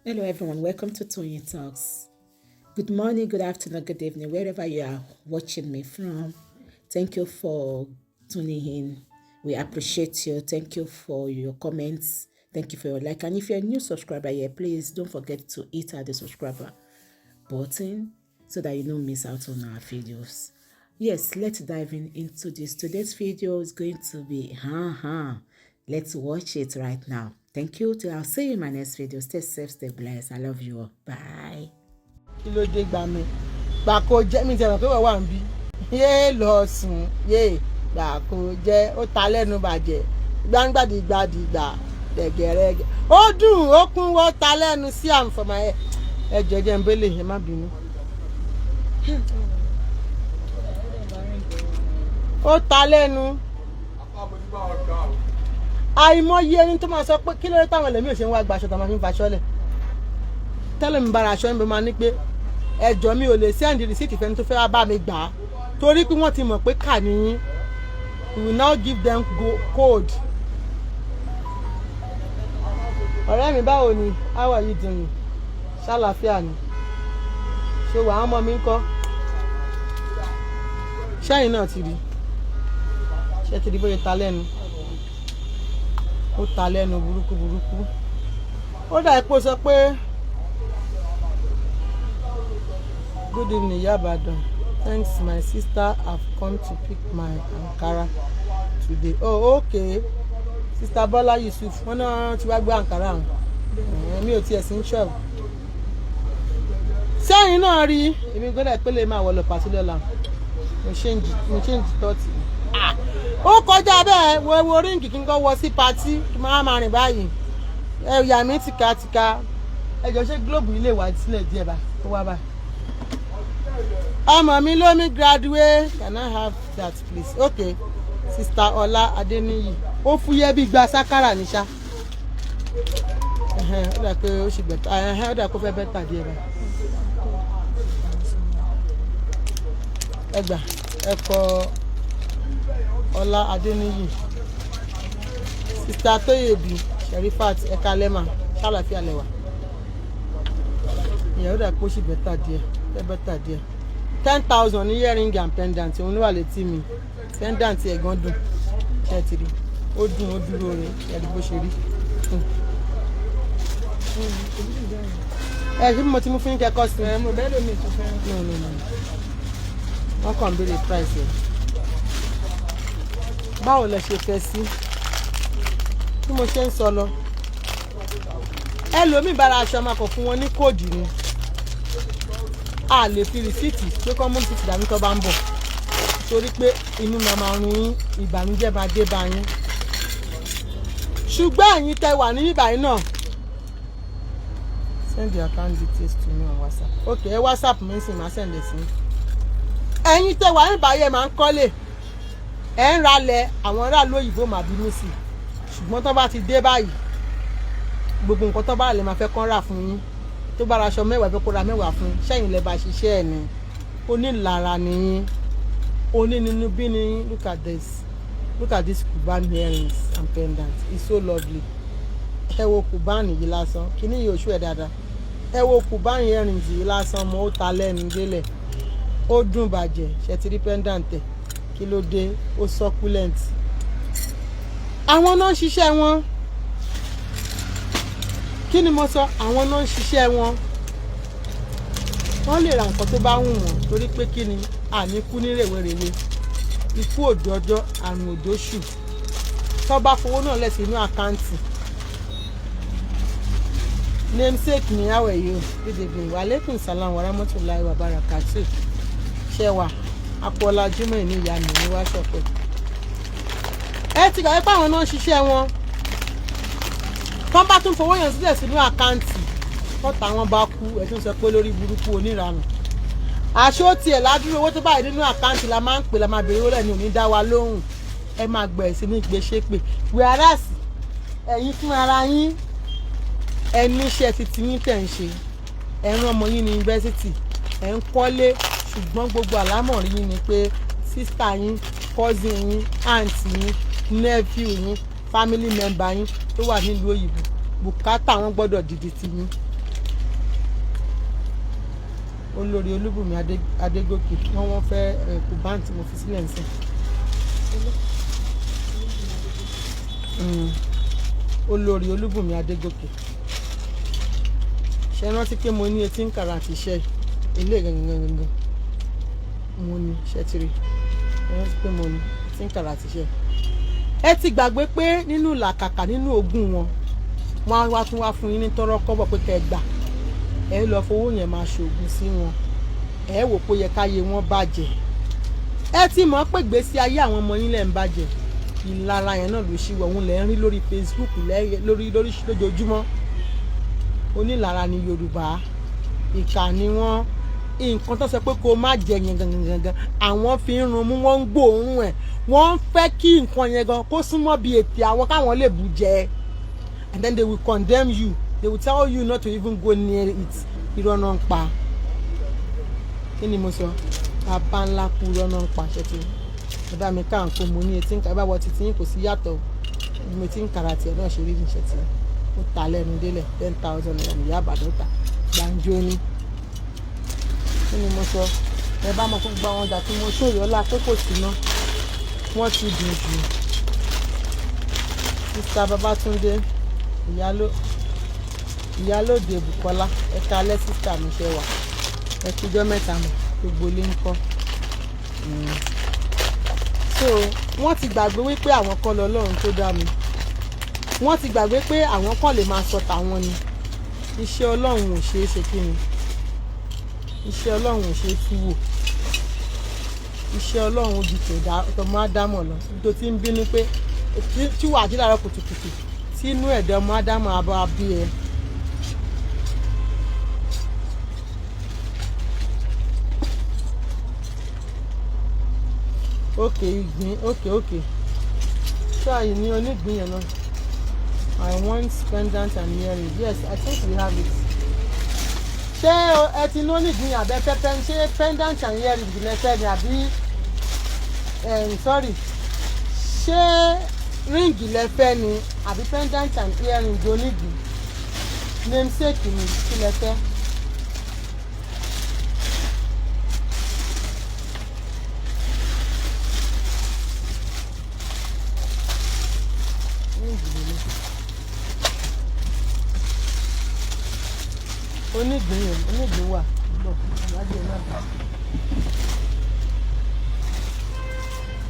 Hello everyone, welcome to Toyeen Talks. Good morning, good afternoon, good evening, wherever you are watching me from. Thank you for tuning in. We appreciate you. Thank you for your comments. Thank you for your like. And if you're a new subscriber here, please don't forget to hit the subscriber button so that you don't miss out on our videos. Yes, let's dive into this. Today's video is going to be Let's watch it right now. Thank you. I'll see you in my next video. Stay safe, stay blessed. I love you all. Bye. Kí ló dé gbà mí gbà kó jẹ́ mi tẹ̀wọ̀n pé wọ́n wà ń bí yéé lọ sùn yéé gbà kó jẹ́ ó ta lẹ́nu bàjẹ́ gbàǹgbàdìgbàdìgbà dẹ̀gẹ̀rẹ́gẹ̀ ó dùn ó kún wọ́n ta lẹ́nu sí àǹfọ̀mọ́ ẹ jẹ́jẹ́ ń bẹ́lẹ̀ ẹ má bínú. ó ta lẹ́nu àìmọye ẹni tó máa sọ pé kí ló dé táwọn ẹlẹ́mìí ò ṣe ń wá gbaṣọ tó máa fi ń faṣọ lẹ̀ tẹ́lẹ̀ mi bára aṣọ ń bẹ máa ní pé ẹjọ́ mi ò lè send receipt fẹ́ni tó fẹ́ wá bá mi gbà á torí pé wọ́n ti mọ̀ pé kà ní we will now give them code. ọ̀rẹ́ mi báwo ni how are you doing ṣàlàáfíà ni ṣé wàá ọmọ mi ń kọ́ ṣẹ́yìn náà ti rí ṣé ti rí bóyá ta lẹ́nu ó ta lẹ́nu burúkú burúkú ó dà ipò sọ pé good evening Yabadan, thanks my sister have come to pick my Ankara today. Oh okay sister Bola Yusuf wọn náà ti wá gbé Ankara hàn mi ò tiẹ̀ sí ń ṣọ́ọ̀bù sẹ́yìn náà rí èmi gbọ́dọ̀ pé lè máa wọ̀ lọ pàṣẹ lọ́la mo change tọ́tì ó kọjá bẹ́ẹ̀ wo ríǹgì kí n kọ́ wọ sí patí kí n máa rìn báyìí ẹ̀yà mi tìkatìka ẹ̀jọ̀ ṣé gílóòbù ilé wà sílẹ̀ díẹ̀ bá tó wá báyìí. ọmọ mi lómi graduate can I have that please okay sister Ọlá Adéníyì ó fúyẹ́ bí gba sákàrà ní ṣá ó dà pé ó ṣì bẹ̀tà ó dà kó fẹ́ bẹ́tà díẹ̀ báyìí. ẹgbà ẹ̀kọ́ Ọlá Adéníyì sister Tóyèbí Sherifat ẹ̀ka lẹ́mà ṣàlàfíà lẹ́wà ìyẹn ó dà pé ó ṣì bẹ́tà díẹ̀ fẹ́ bẹ́tà díẹ̀ 10,000 ní earring and pendant òun ló wà létí mi pendant ẹ̀gán dùn ṣe ti rí ó dùn ó dúró rẹ̀ ẹ̀rí bó ṣe rí. ṣé mo ti mú fún kẹ́kọ̀ọ́ sí i. mo bẹ́ẹ̀ lómi tó fẹ́. wọ́n kàn ń béèrè price ẹ̀. báwo lẹ ṣe fẹ́ sí bí mo ṣe ń sọ lọ ẹlòmíì bára aṣọ máa kọ̀ fún wọn ní kóòdù ni a lè fi rìsíìtì pé kọ́ mú rìsíìtì dání tó bá ń bọ̀ torí pé inú máa run yín ìbànújẹ́ máa dé bá yín ṣùgbọ́n ẹ̀yin tẹ́ wà ní bíbáyìí náà send your account details to me on WhatsApp okay WhatsApp mi sì máa send it sí ẹ̀yin tẹ́ wà ní bíbáyìí ẹ̀ máa ń kọ́lé ẹ̀ ń ralẹ̀ àwọn aráàlú òyìnbó máa bínú sí ṣùgbọ́n tó bá ti dé báyìí gbogbo nǹkan tó bá lè máa fẹ́ kán rà fún yín tó bá raṣọ mẹ́wàá fẹ́ kó ra mẹ́wàá fún ṣẹ́yìn lẹ́ bá ṣiṣẹ́ ẹ̀ ni onílára ni yín onínúnú bí ni yín look at this Cuban earrings and pendants it's so lovely ẹ wo Cuban yìí lásán kíní yìí oṣù ẹ̀ dáadáa ẹ wo Cuban earrings yìí lásán mo ó ta lẹ́nu délẹ̀ ó dùn bàjẹ́ ṣẹtiri pendant ẹ̀ kí ló dé ó succulent àwọn náà ń ṣiṣẹ́ wọn kí ni mo sọ àwọn náà ń ṣiṣẹ́ wọn wọ́n lè ra nǹkan tó bá wù wọ́n torí pé kí ni àníkú ní rèwerèwe ikú òjòjọ́ àrùn òjòṣù tó bá fowó náà lẹ̀ sí inú àkáǹtì namesake ni àwẹ̀ yìí ó dédé bí wàlẹ́kùn sàlámù warahmatullahi wabarakatuh ṣẹwà apọ̀lá jimoh ní ìyá mi ní wá ṣọ̀pẹ̀ ẹ ti gbà pé àwọn náà ń ṣiṣẹ́ wọn tọ́ bá tún fowó yàn sílẹ̀ sínú àkáǹtì tọ́ta wọn bá kú ẹ̀ tún sọ pé lórí burúkú oníranù aṣọ tiẹ̀ ládùúgbò owó tó báyìí nínú àkáǹtì la máa ń pè la máa bèrè owó rẹ̀ ní òní dá wa lóhùn ẹ máa gbẹ̀ sí ní ìgbésépè whereas ẹ̀yin fún ara yín ẹni iṣẹ́ titi yín tẹ̀ ń ṣe ẹ̀ ń rán ọmọ yín ní yunifásitì ẹ̀ ń kọ́lé ṣùgbọ́n gbogbo àlámọ̀rí yín ni pé sísítà yín cousin yín àǹtí yín nephew yín family member yín tó wà nílùú òyìnbó bùkátà wọn gbọ́dọ̀ dìde tì yín olórí Olúbùnmi Adégòkè wọ́n fẹ́ kó báǹtì mo fi sílẹ̀ nsìn. Olórí Olúbùnmi Adégòkè ṣe rántí pé mo ní 18 karat iṣẹ́ ilé gangan mo ní ṣẹ́tìrì ṣe rántí pé mo ní 18 karat iṣẹ́. Ẹ ti gbàgbé pé nínú làkàkà nínú ogún wọn á wá tún wá fún yín ní tọrọ kọ́bọ̀ pé kẹ́ gbà ẹ lọ fowó yẹn máa ṣoògùn sí wọn ẹ wò pé yẹ káyé wọn bàjẹ́ ẹ ti mọ̀ pé gbèsè ayé àwọn ọmọ yín lẹ́ ń bàjẹ́ ìlara yẹn náà ló ṣíwọ òun lẹ́ ń rí lórí Facebook lórí lójoojúmọ́ onílara ni Yorùbá ìkà ni wọ́n nǹkan tó sọ pé kó má jẹ yẹn gangan àwọn fi ń run mú wọ́n ń gbóòórùn ẹ̀ wọ́n ń fẹ́ kí nǹkan yẹn gan kó súnmọ́ bí ètè àwọn káwọn lè bù jẹ and then they will condemn you. They will tell you not to even go near it. Irọ́ náà ń pa. Kí ni mo sọ? Bàbá ńlá kú irọ́ náà ń pa ṣẹ́tì. Bàbá mi ká nǹkan mo ní 18 karat. Báwo ti yín kò sí yàtọ̀. Mo ti ń kàrà tiẹ̀ náà ṣe rí ní ṣẹ́tì. Ó ta lẹ́nu délẹ̀ 10,000 naira ní Ìyá Ìbàdàn ta. Gbàǹjo ni. Kí ni mo sọ? Ẹ bá mọ̀ fún gba wọn jà tí mo ṣòyọ́ ọlá pé kò sí náà. Wọ́n ti dùn jù. Mr. Babátúndé ìyálóde Bùkọ́lá ẹ̀ka alẹ́ sísá mi ṣe wà ẹ̀kújọ́ mẹ́ta mọ̀ gbogbo ilé ń kọ́. So wọ́n ti gbàgbé wípé àwọn kọ́ lọ́lọ́run tó dá mi wọ́n ti gbàgbé pé àwọn kan lè máa sọ tàwọn ni iṣẹ́ Ọlọ́run ò ṣeé ṣe kí ni iṣẹ́ Ọlọ́run ò ṣeé tú wò iṣẹ́ Ọlọ́run di tọmọ Ádámọ̀ lọ tó ti ń bínú pé tí wàá jí láàárọ̀ kùtùkùtù tí inú ẹ̀dá ọmọ Ádámọ̀ abọ́ abí ẹ. Ìgbín ṣáà yìí ní onígbín yẹn náà I want pendant and earring yes I think we have it. Ṣé ẹ ti ní onígbín àbẹ pẹpẹ ṣé pendant and earring lẹsẹ ni àbí sorry ṣé ríǹgì lẹfẹ ni àbí pendant and earring onígbín namesake ni kí lẹfẹ. onígbín wà bọ̀ alájẹ náà bá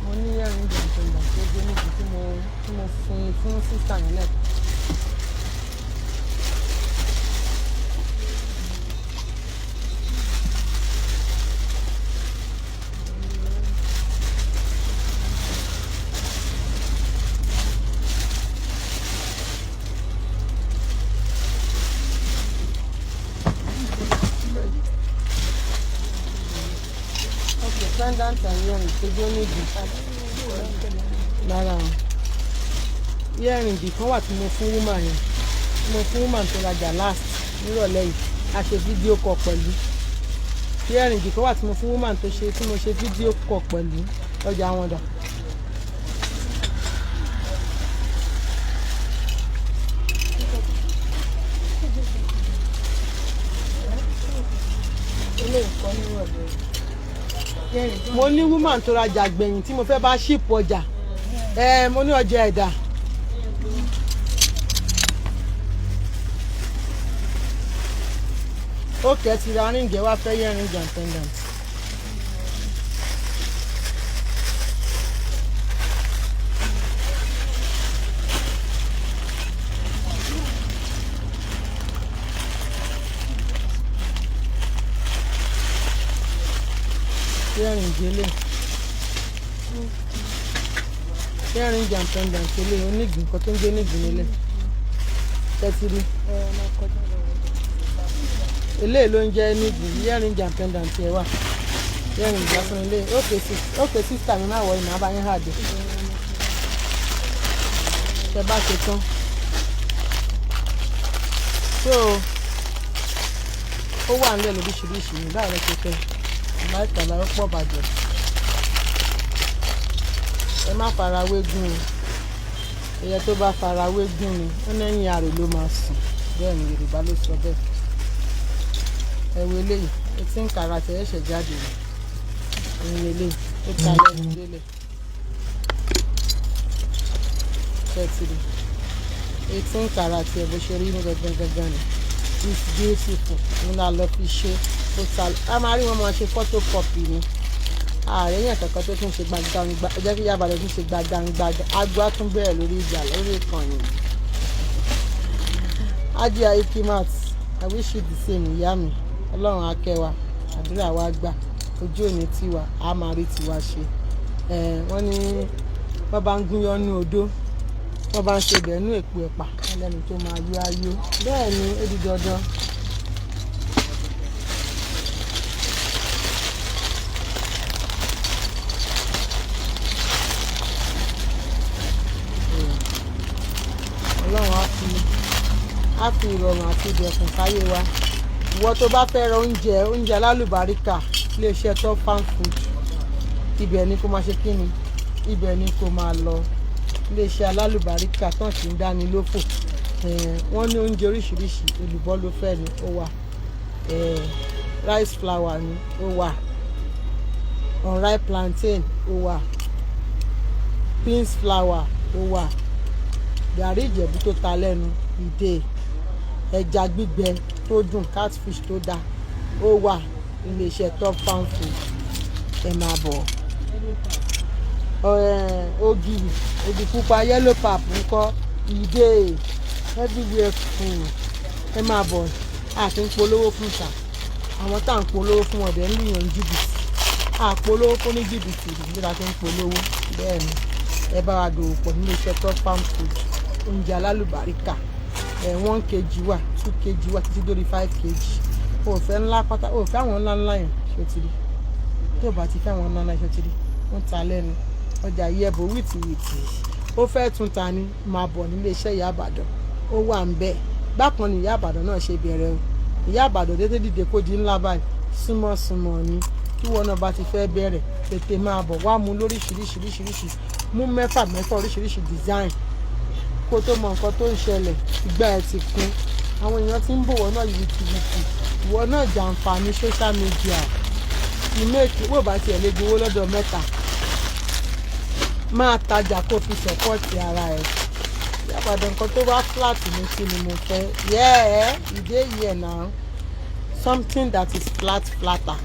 mo ní ẹ̀rín jẹ̀ǹtẹ̀ǹdà tó gbé níbi tí mo fún sísà yẹn lẹ́ẹ̀kan. Pendant and earring tó gbé níbi lára earring kan wà tí mo fún woman yẹn tí mo fún woman tó rajà last nírọ̀lẹ́ yìí a ṣe fídíò kọ pẹ̀lú earring kan wà tí mo fún woman tí mo ṣe fídíò kọ pẹ̀lú ọjà wọn dà. Mo ní woman tó rajà gbẹ̀yìn tí mo fẹ́ bá ṣíìpù ọjà mo ní ọjà ẹ̀dà ó kẹ́ ti ra ríǹgì wá fẹ́ yẹ ríǹgì and pendant. Earring and pendant ele onígbín kan tó ń gbé nígbín nílẹ̀ tẹ́tìrí eléyìí ló ń jẹ́ nígbín earring and pendant ẹ̀ wà earring lásán ilé ókè sísà mi máa wọ ìmọ̀ abáyín hàdé tẹ bá ṣe tán so ó wà nílẹ̀ lóríṣiríṣi ní báyìí ló ṣe fẹ́ ìmáìkàlà ó pọ̀ bàjẹ́ ẹ má fara wégún o ẹyẹ tó bá fara wégún ni ó lẹ́yìn àrò ló máa sùn bẹ́ẹ̀ ni Yorùbá ló sọ bẹ́ẹ̀ ẹ wo eléyìí 18 karat ẹ̀ṣẹ̀ jáde ní ilé ó ta lẹ́nu délẹ̀ ṣẹ́tìrì 18 karat ẹ̀ bó ṣe rí ní gangan ni it's beautiful ní la lọ fi ṣe ó ta a máa rí wọn máa ṣe photocopy ni ààrẹ yẹn kankan tó tún ṣe gbàgbàgbà ẹ jẹ́ kí Ìyá Ìbàdàn tún ṣe gbàgbàgbà agbó tún bẹ̀rẹ̀ lórí ìjà lórí ìkànnì Hajiya Ikimat I wish you the same ìyá mi ọlọ́run akẹwà àdúrà wa gbà ojú òní tiwa a máa rí tiwa ṣe wọ́n ní wọ́n bá ń gúnyán ní odó wọ́n bá ń ṣe bẹ̀ẹ́ nú èpo ẹ̀pà ẹlẹ́nu tó máa yó ayó bẹ́ẹ̀ ni ó di dandan. ọlọ́run á fi ìrọ̀rùn àti ìdẹ̀kùn sáyé wa ìwọ tó bá fẹ́ ra oúnjẹ alálùbáríkà iléeṣẹ́ Top Farm Food ibẹ̀ ni kó máa ṣe kí ni ibẹ̀ ni kó máa lọ iléeṣẹ́ alálùbáríkà tán sì ń dáni lófò wọ́n ní oúnjẹ oríṣiríṣi olùbọ́ ló fẹ́ ni ó wà rice flour ni ó wà unripe plantain ó wà beans flour ó wà gàrí ìjẹ̀bú tó ta lẹ́nu ìdè ẹja gbígbẹ tó dùn catfish tó dáa ó wà iléeṣẹ́ Top Farm Food ẹ máa bọ̀ ògì pupa yellow pap ńkọ́ ìdè everywhere fún ẹ máa bọ̀ àti ń polówó fún ta àwọn tá à ń polówó fún ọ̀dẹ̀ ń lùyàn jìbìtì àpolówó fún ní jìbìtì nígbà tó ń polówó bẹ́ẹ̀ ni ẹ bá wa dòwò pọ̀ níléeṣẹ́ Top Farm Food oúnjẹ alálùbáríkà 1 kg wà 2 kg wà títí dórí 5 kg o fẹ́ ńlá pátá o fẹ́ àwọn ńlá yẹn ṣòtìrì tí o bá ti fẹ́ àwọn ńlá ṣòtìrì wọ́n ta lẹ́nu ọjà yẹ̀bù wìtìwìtì ó fẹ́ tún ta ni máa bọ̀ nílé iṣẹ́ Ìyá Ìbàdàn ó wà ń bẹ̀ bákan ni Ìyá Ìbàdàn náà ṣe bẹ̀rẹ̀ o Ìyá Ìbàdàn dédé dìde kó di ńlá báyìí súnmọ́ ni tí wọn náà bá ti fẹ́ bẹ̀rẹ̀ tètè máa bọ̀ wá mú lóríṣiríṣiríṣiríṣi mú mẹ́fà oríṣiríṣi design kó tó mọ nǹkan tó ń ṣẹlẹ̀ ìgbà ẹ̀ ti kún àwọn èèyàn ti ń bò wọ́n náà yìí ìwọ náà jàǹfààní social media ìmẹ̀kì wò bá tiẹ̀ lè gbowó lọ́dọ̀ mẹ́ta máa tajà kó fi sọ́pọ́ọ̀tì ara ẹ̀ Ìyá Ìbàdàn nǹkan tó bá flat ní kí ni mo fẹ́ you dey here now something that is flatter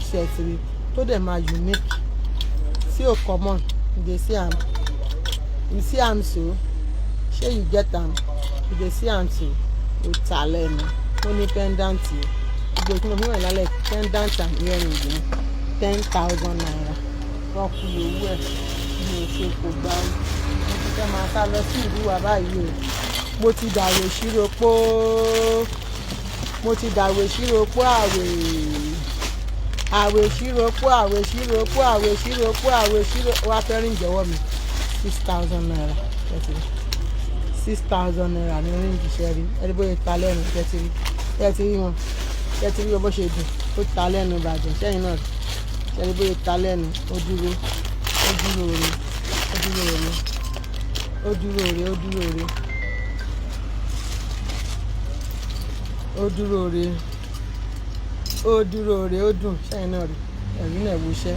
ṣẹ̀tìrì tó dẹ̀ máa unique sí ò common you see am so ṣé you get am you dey see am so ó ta lẹ́nu ó ní pendant gbogbo tí mo mú ẹ̀ lálẹ́ pendant and earring ní 10,000 naira rọ́ọ̀kù owó ẹ̀ ní oṣù kò gbá mo ti fẹ́ máa sá lọ sí ìlú wa báyìí o mo ti dàwé ìṣirò wá fẹ́ rìn jọ̀wọ́ mi 6,000 naira 6,000 naira ní ríǹgì ṣẹ́rí ẹni bóyá ta lẹ́nu tẹ́tí wọn bó ṣe dùn ó ta lẹ́nu bàjẹ́ sẹ́yìn náà ṣẹ́rí bóyá ta lẹ́nu ó dúró re ó dùn sẹ́yìn náà rí ẹ̀rí náà wo iṣẹ́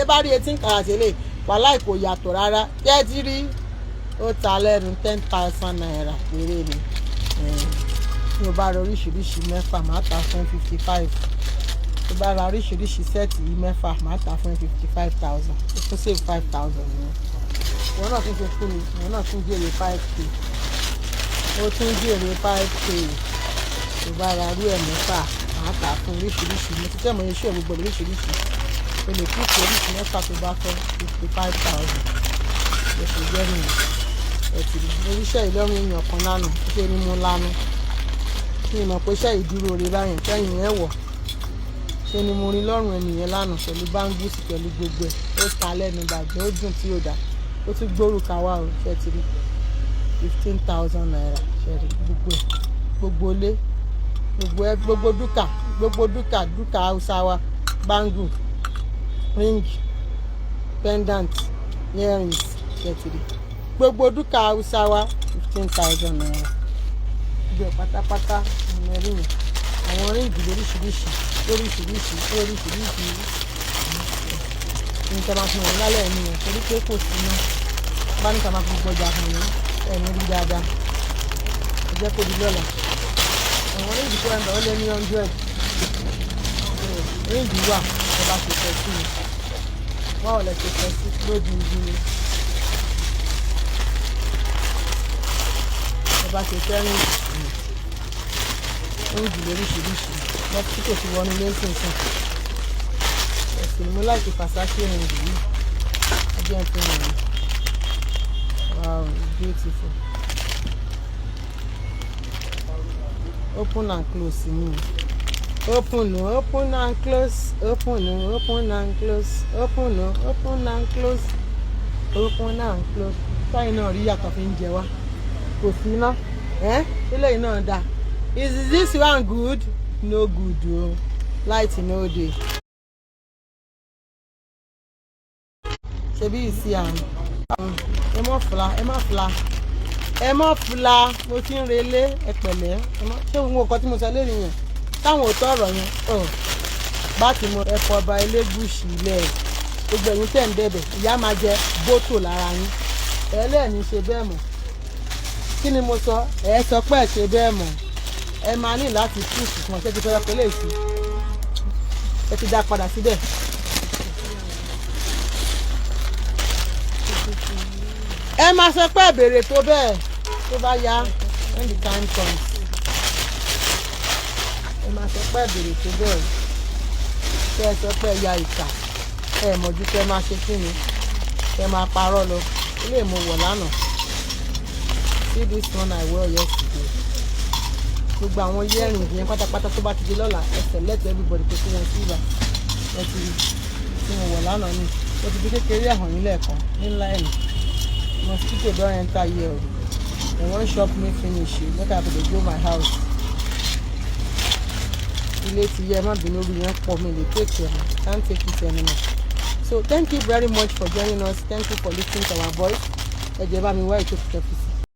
ẹ bá rí 18 karat eléyìí wàhálà kò yàtọ̀ rárá tẹ́tí rí ó ta lẹ́nu 10,000 naira péré ni tí o bá ra oríṣiríṣi mẹ́fà máa ta fún 55 tó bá ra oríṣiríṣi sẹ́ẹ̀tì yìí mẹ́fà máa ta fún 55,000 ó tún save 5,000 nìyẹn ìwọ náà tún ṣe fún mi ìwọ náà tún jèrè 5k ó tún jèrè 5k tó bá ra rú ẹ̀ mẹ́fà máa ta fún oríṣiríṣi mo ti tẹ́ mọ̀ iṣẹ́ gbogbo oríṣiríṣi o lè kú oríṣi mẹ́fà tó bá fẹ́ 55,000 ló ṣe jẹ́ nìyẹn ẹ̀tìrì oríṣẹ́ ìlọ́run èèyàn kan lánàá ṣé ni mo lánà ní ìmọ̀ pé iṣẹ́ ìdúró rẹ báyìí kẹ́yìn ẹ̀ wọ̀ ṣé ni mo rí lọ́rùn ènìyàn lánàá pẹ̀lú báńgúsì pẹ̀lú gbogbo ẹ̀ ó ta lẹ́nu bàjẹ́ ó dùn tí ó dà ó tún gbórúkà wá o ṣẹ́tìrì 15,000 naira ṣẹ́rí gbogbo ilé gbogbo dúkà Hausa wa báńgù ring pendant earrings ṣẹ́tìrì gbogbo dúkà Hausa wa 15,000 naira gbogbo pátápátá ẹ̀rí yẹn àwọn ríǹgì lóríṣiríṣi ní ká máa fi wọn lálẹ́ ẹ̀mí yẹn torí pé kò sí iná bá ní ká máa fi gbọ́jà fún yín ẹ̀mí rí dáadáa ẹ jẹ́ kó di lọ́la àwọn ríǹgì tó ń bẹ̀ ó lé ní 100 ríǹgì wà ẹ bá ṣe fẹ́ sí i wọ́n ò lè ṣe fẹ́ sí lójú ibi ni ẹ bá ṣe fẹ́ ríǹgì lóríṣiríṣi lọ́pọ̀ tí kò ti wọnú lẹ́sìnsìn ẹ̀sìn mú láti Versace ríǹgì yìí ẹjẹ́ ń fún wọn wow beautiful open and close ni open and close open and close open and close táyì náà rí yàtọ̀ fi ń jẹ wá kò sí iná ilé náà dáa is this one good no good o light no dey ṣebí ìsì àrùn ẹ mọ́ fula mo ti ń relé ẹ pẹ̀lẹ́ ṣé òun ò kọ́ tí mo sọ lórí yẹn táwọn ò tọrọ yẹn bá ti mọ ẹ̀fọ́ ọba Elégùṣì ilẹ̀ gbogbo ẹ̀yin tẹ̀ ń bẹ̀bẹ̀ ìyá máa jẹ bótò lára yín ẹlẹ́ẹ̀ni ṣe bẹ́ẹ̀ mọ̀ kí ni mo sọ ẹ sọ pé ẹ ṣe bẹ́ẹ̀ mọ̀ ẹ máa ní láti púùsì fún ọ̀sẹ̀ tí fẹ́rẹ́ pẹ̀lẹ́ ìsú ẹ ti dá padà síbẹ̀. ẹ máa sọ pé ìbéèrè tó bẹ́ẹ̀ tó bá yá when the time comes ẹ máa sọ pé ìbéèrè tó bẹ́ẹ̀ kẹ́ ẹ sọ pé ẹ ya ìkà ẹ mọ̀jú kẹ́ ẹ máa ṣe kí ni kẹ́ ẹ máa parọ́ lọ ilé mo wọ̀ lánàá see this one I wore yesterday gbogbo àwọn earrings yẹn pátápátá tó bá ti di lọ́la ẹ select everybody kó tí wọ́n sí ibà ẹ ti tí mo wọ̀ lánàá ni ó ti di kékeré ẹ̀hàn yín lẹ́ẹ̀kan nílá ẹ̀yìn mosquito don enter here o they wan chop me finish make I dey go my house ilé ti yẹ má bínú orí yẹn pọ̀ mi lè take it can't take it anymore so thank you very much for joining us thank you for listening to our voice ẹ jẹ́ bá mi wá ètò ìtẹ̀fù